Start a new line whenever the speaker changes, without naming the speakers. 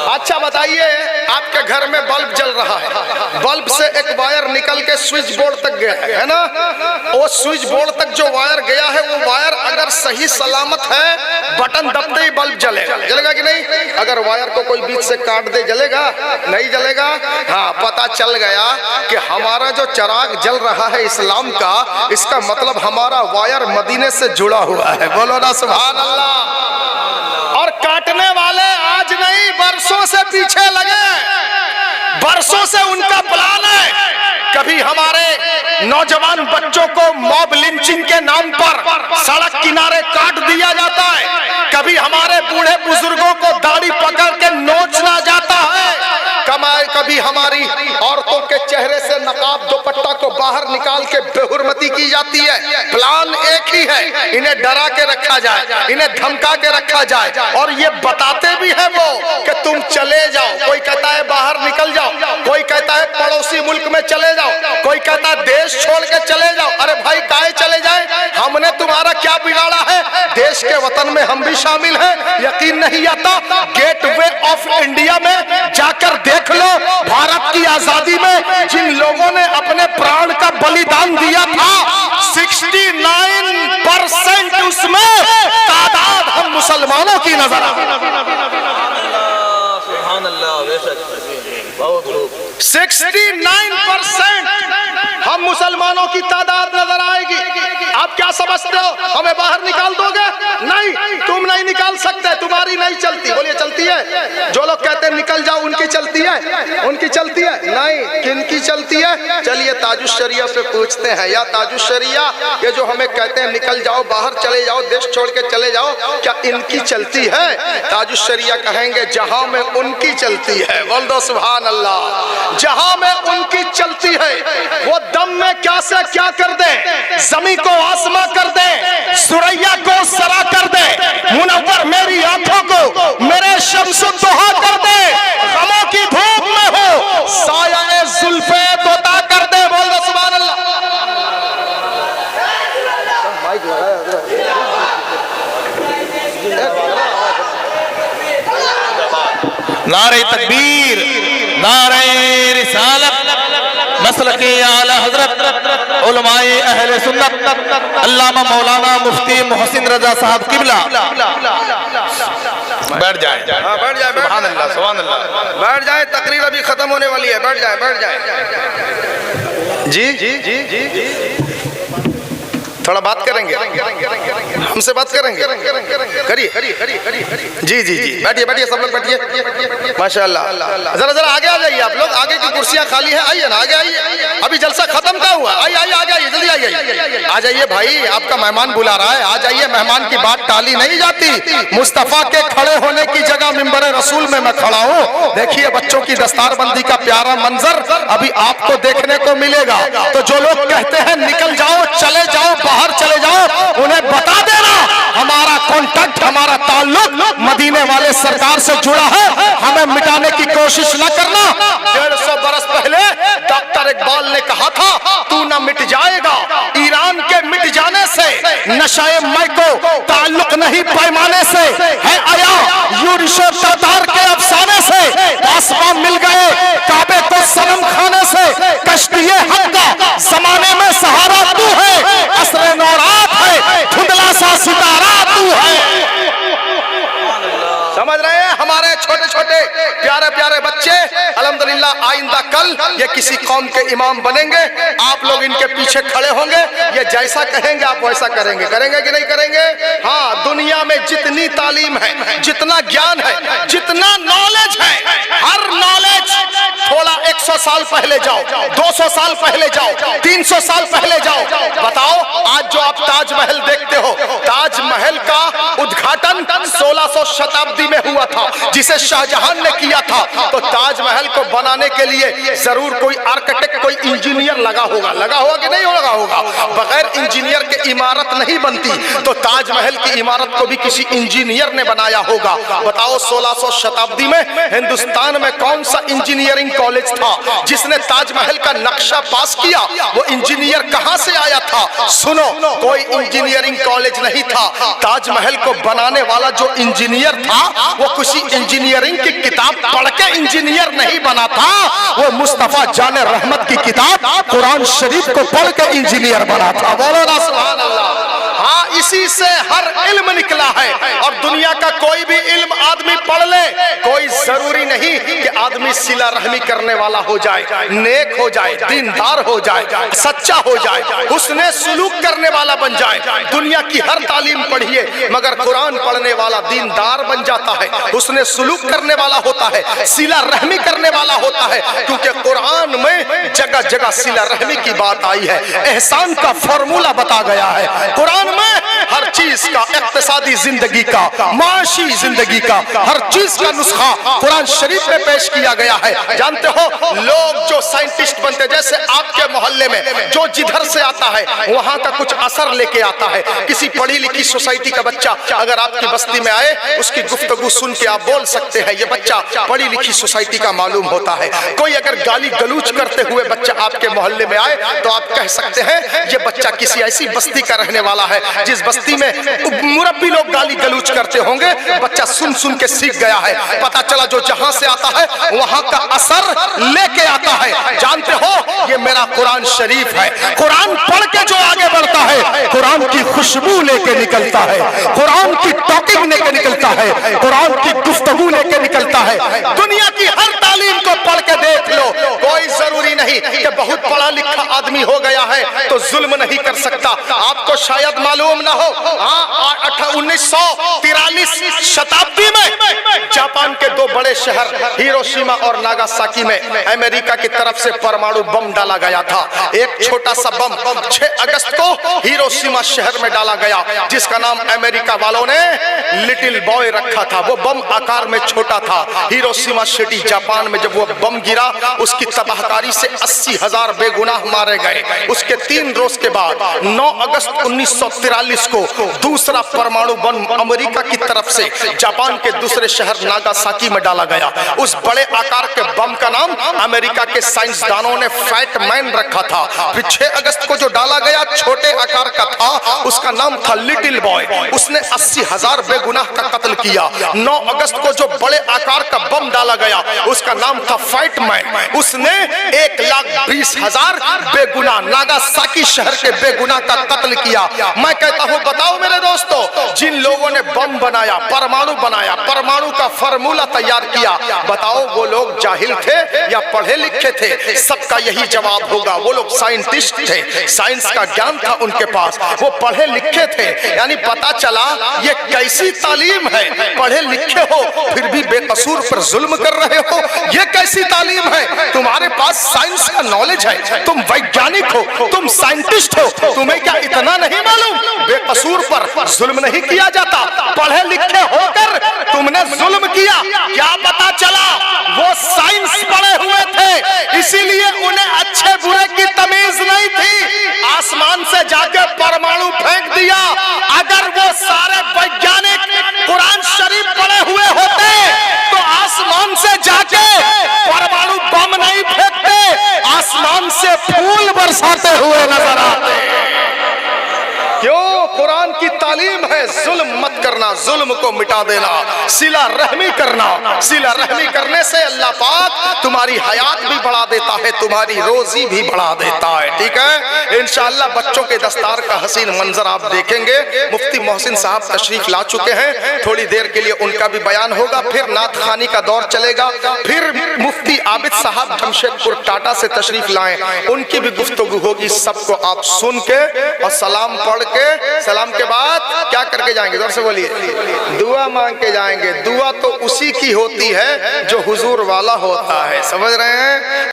अच्छा बताइए, आपके घर में बल्ब जल रहा है, बल्ब से एक वायर निकल के स्विच बोर्ड तक गया है ना। वो स्विच बोर्ड तक जो वायर गया है, वो वायर अगर सही सलामत है, बटन दबते ही बल्ब जलेगा। जलेगा कि नहीं? अगर वायर को कोई बीच से काट दे, जलेगा? नहीं जलेगा। हाँ, पता चल गया कि हमारा जो चिराग जल रहा है इस्लाम का, इसका मतलब हमारा वायर मदीने से जुड़ा हुआ है। बोलो ना सुभान अल्लाह। और काटने वाले आज नहीं, बरसों से पीछे लगे, बरसों से उनका प्लान है। कभी हमारे नौजवान बच्चों को मॉब लिंचिंग के नाम पर सड़क किनारे काट दिया जाता है, कभी हमारे बूढ़े बुजुर्गों को दाढ़ी पकड़ के नोचना जाता है, कभी हमारी औरतों के चेहरे से नकाब दुपट्टा को बाहर निकाल के बेहुरमती की जाती है। प्लान एक ही है, इन्हें डरा के रखा जाए, इन्हें धमका के रखा जाए, और ये बताते भी है वो कि तुम चले जाओ। कोई कहता है बाहर निकल जाओ, कोई कहता है पड़ोसी मुल्क में चले जाओ, कोई कहता है देश छोड़ के चले जाओ। अरे भाई काहे चले जाए? हमने तुम्हारा क्या बिगाड़ा है? देश के वतन में हम भी शामिल हैं। यकीन नहीं आता, गेटवे ऑफ इंडिया में जाकर देख लो, भारत की आजादी में जिन लोगों ने अपने प्राण का बलिदान दिया था, 69% उसमें तादाद हम मुसलमानों की नजर आती है। 69% हम मुसलमानों की तादाद नजर आएगी। आप क्या समझते हो, हमें बाहर निकाल दोगे? नहीं, तुम नहीं निकाल सकते, तुम्हारी नहीं चलती। बोलिए चलती है? जो लोग कहते हैं निकल जाओ, उनकी चलती है? उनकी चलती है? नहीं, किनकी चलती है? चलिए ताजुश्शरिया से पूछते हैं, या ताजुश्शरिया, ये जो हमें कहते हैं निकल जाओ, बाहर चले जाओ, देश छोड़ के चले जाओ, क्या इनकी चलती है? ताजुश्शरिया कहेंगे जहां में उनकी चलती है। बोल दो सुभान अल्लाह। जहां में उनकी चलती है, वो दम में क्या से क्या कर दे, जमी को आसमां कर दे, सुरैया को सरा कर दे, मुनव्वर मेरी आंखों को मेरे शम्सुद्दुहा कर दे, गमों की धूप में हो साया जुल्फे तोता कर दे। बोल दो सुभान अल्लाह।
नारे तकबीर, नारे रिसालत, मसलके आला हजरत उलमाए अहले सुन्नत अल्लामा मौलाना मुफ्ती मोहसिन रजा साहब किबला। बैठ जाए,
बैठ जाए, सुभान अल्लाह, सुभान अल्लाह। बैठ जाए, तकरीर अभी खत्म होने वाली है। बैठ जाए, बैठ जाए। जी जी जी जी जी, थोड़ा बात करेंगे, हमसे बात करेंगे, करिए। जी जी जी, बैठिए बैठिए, सब लोग बैठिए। माशाअल्लाह, जरा जरा आगे आ जाइए, आप लोग आगे की कुर्सियां खाली है, आइए ना, आगे आइए। अभी जलसा खत्म का हुआ, आइए आइए, आ जाइए, जल्दी आइए, आ जाइए भाई, आपका मेहमान बुला रहा है, आ जाइए। मेहमान की बात टाली नहीं जाती। मुस्तफा के खड़े होने की जगह मिंबर रसूल में मैं खड़ा हूँ। देखिए बच्चों की दस्तारबंदी का प्यारा मंजर अभी आपको देखने को मिलेगा। तो जो लोग कहते हैं निकल जाओ, चले जाओ, बाहर चले जाओ, उन्हें बता देना हमारा कॉन्टैक्ट, हमारा ताल्लुक मदीने वाले सरकार से जुड़ा है। हमें मिटाने की कोशिश न करना। 150 बरस पहले डॉक्टर इकबाल ने कहा था, तू न मिट जाएगा। ईरान के मिट जाने से नशाए मैं को ताल्लुक नहीं, पैमाने से है आया यूरिशो तातार के अफसाने से। आसमां मिल गए काबे को सनम खाने से, कश्तिये हक का जमाने में सहारा तू है, असरे नौरात है, धुंधला सा सितारा तू है। समझ रहे हैं? हमारे छोटे छोटे प्यारे प्यारे बच्चे अल्हम्दुलिल्लाह आइंदा कल ये किसी कौम के इमाम बनेंगे। आप लोग इनके पीछे खड़े होंगे, ये जैसा कहेंगे आप वैसा करेंगे। करेंगे कि नहीं करेंगे? हाँ, दुनिया में जितनी तालीम है, जितना ज्ञान है, जितना नॉलेज है, हर नॉलेज थोड़ा 100 साल पहले जाओ, 200 साल पहले जाओ, 300 साल पहले जाओ। बताओ, आज जो आप ताजमहल देखते हो, ताजमहल का उद्घाटन 1600 शताब्दी में हुआ था, जिसे शाहजहां ने किया था। तो ताजमहल को बनाने के लिए जरूर कोई आर्किटेक्ट, कोई इंजीनियर लगा होगा। लगा होगा कि नहीं लगा होगा? बगैर इंजीनियर के इमारत नहीं बनती। तो ताजमहल की इमारत को भी किसी इंजीनियर ने बनाया होगा। बताओ 1600 शताब्दी में हिंदुस्तान में कौन सा इंजीनियरिंग कॉलेज था जिसने ताजमहल का नक्शा पास किया वो इंजीनियर कहां से आया था? सुनो, कोई इंजीनियरिंग कॉलेज नहीं था। ताजमहल को बनाने वाला जो इंजीनियर था वो किसी इंजीनियरिंग की किताब पढ़ के इंजीनियर नहीं बना था, वो मुस्तफा जाने रहमत की किताब कुरान शरीफ को पढ़ के इंजीनियर बना था। बोलो ना सुभान अल्लाह। हाँ, इसी से हर इल्म निकला है। और दुनिया का कोई भी इल्म आदमी पढ़ ले, कोई जरूरी नहीं कि आदमी सिला रहमी करने वाला हो जाए, नेक हो जाए, दीनदार हो जाए, सच्चा हो जाए, हुस्ने सुलूक करने वाला बन जाए। दुनिया की हर तालीम पढ़िए मगर कुरान पढ़ने वाला दीनदार बन जाता है, हुस्ने सुलूक करने वाला होता है, सिला रहमी करने वाला होता है। क्योंकि कुरान में जगह जगह सिला रहमी की बात आई है, एहसान का फॉर्मूला बता गया है। कुरान में हर चीज का, इक्तिसादी जिंदगी का, माशी जिंदगी का, हर चीज का नुस्खा कुरान शरीफ में पेश किया गया है। जानते हो, लोग जो साइंटिस्ट बनते, जैसे आपके मोहल्ले में जो जिधर से आता है वहां का कुछ असर लेके आता है। किसी पढ़ी लिखी सोसाइटी का बच्चा अगर आपकी बस्ती में आए, उसकी गुफ्तगू सुन के आप बोल सकते हैं ये बच्चा पढ़ी लिखी सोसाइटी का मालूम होता है। कोई अगर गाली गलूच करते हुए बच्चा आपके मोहल्ले में आए तो आप कह सकते हैं ये बच्चा किसी ऐसी बस्ती का रहने वाला है जिस बस्ती में मुरब्बी लोग गाली गलूच करते होंगे। बच्चा सुन सुन के सीख गया है, पता चला जो जहां से आता है वहां का असर लेके आता है। जानते हो, ये मेरा कुरान शरीफ है। कुरान पढ़ के जो आगे बढ़ता है कुरान की खुशबू लेके निकलता है, कुरान की टॉकिंग लेके निकलता है, कुरान की गुफ्तगू लेके निकलता है। दुनिया की हर तालीम को पढ़ के देख लो, कोई जरूरी नहीं कि बहुत पढ़ा लिखा आदमी हो गया है तो जुल्म नहीं कर सकता। आपको शायद मालूम ना हो, 1943 शताब्दी में जापान के दो बड़े शहर हिरोशिमा और नागासाकी में अमेरिका की तरफ से परमाणु बम डाला गया था। एक छोटा सा बम 6 अगस्त को हिरोशिमा शहर में डाला गया, जिसका नाम अमेरिका वालों ने लिटिल बॉय रखा था। वो बम आकार में छोटा था। हिरोशिमा सिटी जापान में जब वो बम गिरा, उसकी तबाहकारी से 80,000 बेगुनाह मारे गए। उसके 3 रोज के बाद 9 अगस्त 1943 को दूसरा परमाणु बम अमेरिका की तरफ से जापान के दूसरे शहर नागासाकी में डाला गया। उस बड़े आकार के बम का नाम अमेरिका के साइंसदानों ने फैट मैन रखा था। फिर 6 अगस्त को जो डाला गया छोटे आकार का था, उसका नाम था लिटिल बॉय। उसने 80,000 बेगुनाह का कत्ल किया। 9 अगस्त को जो बड़े आकार का बम डाला गया उसका नाम था फैट मैन। उसने 1,20,000 बेगुनाह नागासाकी शहर के बेगुनाह का कत्ल किया। मैं कहता हूं, बताओ मेरे दोस्तों, जिन लोगों ने बम बनाया, परमाणु का फार्मूला तैयार किया, बताओ वो लोग जाहिल थे या पढ़े लिखे थे? सबका यही जवाब होगा, वो लोग साइंटिस्ट थे, साइंस का ज्ञान था उनके पास, वो पढ़े लिखे थे। यानी पता चला ये कैसी तालीम है, पढ़े लिखे हो फिर भी बेकसूर पर जुल्म कर रहे हो, ये कैसी तालीम है? तुम्हारे पास साइंस का नॉलेज है, तुम वैज्ञानिक हो, तुम साइंटिस्ट हो, तुम्हें क्या इतना नहीं मालूम बेकसूर पर जुल्म नहीं किया जाता? पढ़े लिखे होकर तुमने जुल्म किया, क्या पता चला वो साइंस पढ़े हुए थे, इसीलिए उन्हें अच्छे बुरे की तमीज नहीं थी, आसमान से जाके परमाणु फेंक दिया। अगर वो सारे वैज्ञानिक कुरान शरीफ पढ़े हुए होते तो आसमान से जाके परमाणु बम नहीं फेंकते, आसमान से फूल बरसाते हुए नजर आते। क्यों? कुरान की तालीम है जुल्म मत करना, जुल्म को मिटा देना, सिला रहमी करना। सिला रहमी करने से अल्लाह पाक तुम्हारी हयात भी बढ़ा देता है, तुम्हारी रोजी भी बढ़ा देता है। ठीक है, इंशाअल्लाह बच्चों के दस्तार का हसीन मंजर आप देखेंगे। मुफ्ती मोहसिन साहब तशरीफ ला चुके हैं, थोड़ी देर के लिए उनका भी बयान होगा, फिर नात खानी का दौर चलेगा, फिर मुफ्ती आबिद साहब जमशेदपुर टाटा से तशरीफ लाएं, उनकी भी गुफ्तगू होगी। सबको आप सुन के और सलाम पढ़ के, सलाम के बाद क्या करके जाएंगे? जोर से बोलिए। दुआ मांग के जाएंगे। दुआ तो उसी की होती है जो हुजूर वाला होता है, समझ रहे हैं?